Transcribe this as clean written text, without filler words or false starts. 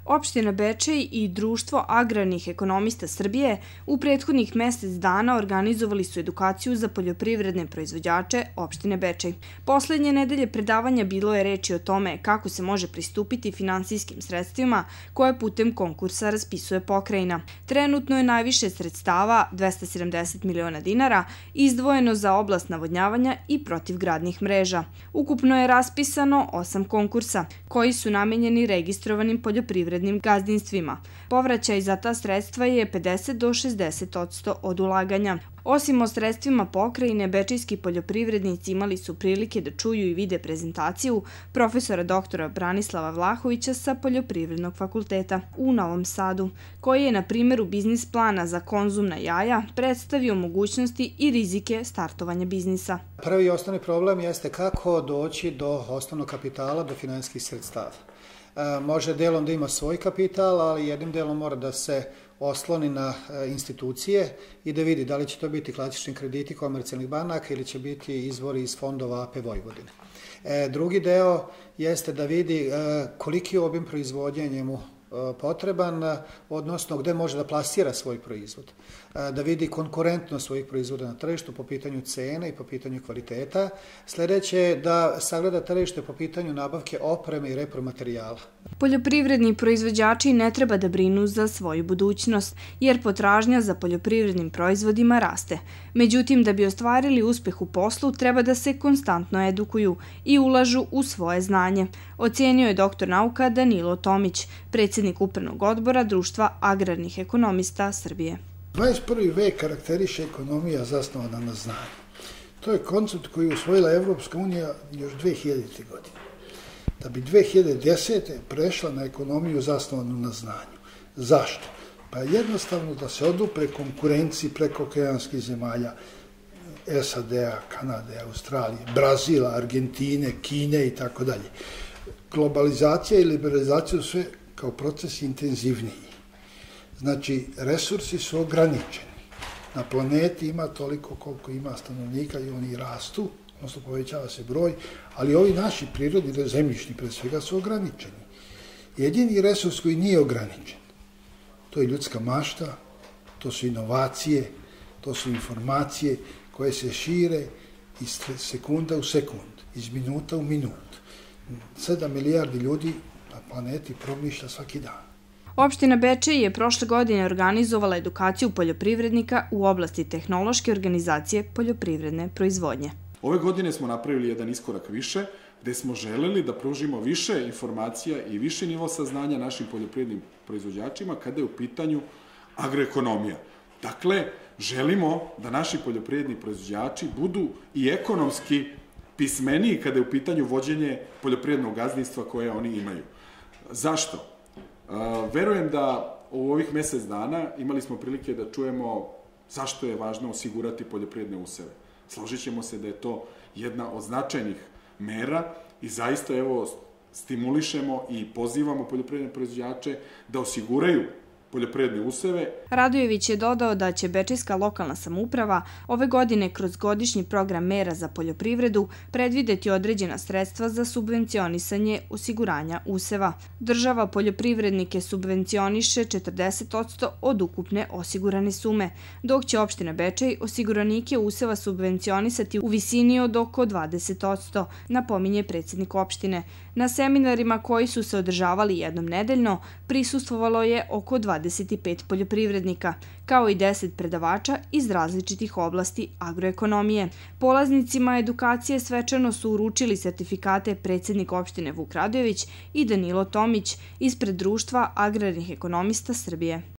Opština Bečej i Društvo agrarnih ekonomista Srbije u prethodnih mesec dana organizovali su edukaciju za poljoprivredne proizvođače opštine Bečej. Poslednje nedelje predavanja bilo je reči o tome kako se može pristupiti finansijskim sredstvima koje putem konkursa raspisuje pokrajina. Trenutno je najviše sredstava, 270 miliona dinara, izdvojeno za oblast navodnjavanja i protivgradnih mreža. Ukupno je raspisano 8 konkursa, koji su namenjeni registrovanim poljoprivrednim gazdinstvima. Povraćaj za ta sredstva je 50 do 60% od ulaganja. Osim o sredstvima pokrajine, bečejski poljoprivrednici imali su prilike da čuju i vide prezentaciju profesora doktora Branislava Vlahovića sa Poljoprivrednog fakulteta u Novom Sadu, koji je na primjeru biznis plana za konzumna jaja predstavio mogućnosti i rizike startovanja biznisa. Prvi i osnovni problem jeste kako doći do osnovnog kapitala, do finansijskih sredstava. Može delom da ima svoj kapital, ali jednim delom mora da se osloni na institucije i da vidi da li će to biti klasični krediti komercijalnih banaka ili će biti izvori iz fondova AP Vojvodine. Drugi deo jeste da vidi koliki je obim proizvodnje njemu potreban, odnosno gde može da plasira svoj proizvod. Da vidi konkurentnost svojih proizvoda na tržištu po pitanju cene i po pitanju kvaliteta. Sledeće je da sagleda tržište po pitanju nabavke opreme i repromaterijala. Poljoprivredni proizvođači ne treba da brinu za svoju budućnost, jer potražnja za poljoprivrednim proizvodima raste. Međutim, da bi ostvarili uspeh u poslu, treba da se konstantno edukuju i ulažu u svoje znanje, ocenio je doktor nauka Danilo Tomić, predsjednik Upravnog odbora Društva agrarnih ekonomista Srbije. 21. vek karakteriše ekonomija zasnovana na znanju. To je koncept koji je usvojila Evropska unija još 2000. godine. Da bi 2010. prešla na ekonomiju zasnovanu na znanju. Zašto? Pa jednostavno da se odupre konkurenciji prekookeanskih zemalja, SAD-a, Kanade, Australije, Brazila, Argentine, Kine i tako dalje. Globalizacija i liberalizacija su sve kao proces intenzivniji. Znači, resursi su ograničeni. Na planeti ima toliko koliko ima stanovnika i oni rastu, odnosno povećava se broj, ali ovi naši prirodni, zemljišni pre svega, su ograničeni. Jedini resurs koji nije ograničen, to je ljudska mašta, to su inovacije, to su informacije koje se šire iz sekunda u sekund, iz minuta u minut. 7 milijardi ljudi na planeti promišlja svaki dan. Opština Bečej je prošle godine organizovala edukaciju poljoprivrednika u oblasti tehnološke organizacije poljoprivredne proizvodnje. Ove godine smo napravili jedan iskorak više, gde smo želeli da pružimo više informacija i više nivo saznanja našim poljoprivrednim proizvođačima kada je u pitanju agroekonomija. Dakle, želimo da naši poljoprivredni proizvođači budu i ekonomski pismeniji kada je u pitanju vođenje poljoprivrednog gazdinstva koje oni imaju. Zašto? Verujem da u ovih mesec dana imali smo prilike da čujemo zašto je važno osigurati poljoprivredne useve. Složit ćemo se da je to jedna od značajnih mera i zaista stimulišemo i pozivamo poljoprivredne proizvođače da osiguraju poljoprivredne useve. Radojević je dodao da će bečejska lokalna samouprava ove godine kroz godišnji program mera za poljoprivredu predvideti određena sredstva za subvencionisanje osiguranja useva. Država poljoprivrednike subvencioniše 40% od ukupne osigurane sume, dok će opština Bečej osiguranike useva subvencionisati u visini od oko 20%, napominje predsjednik opštine. Na seminarima koji su se održavali jednom nedeljno prisustvovalo je oko 25 poljoprivrednika, kao i 10 predavača iz različitih oblasti agroekonomije. Polaznicima edukacije svečano su uručili sertifikate predsjednik opštine Vuk Radojević i Danilo Tomić ispred Društva agrarnih ekonomista Srbije.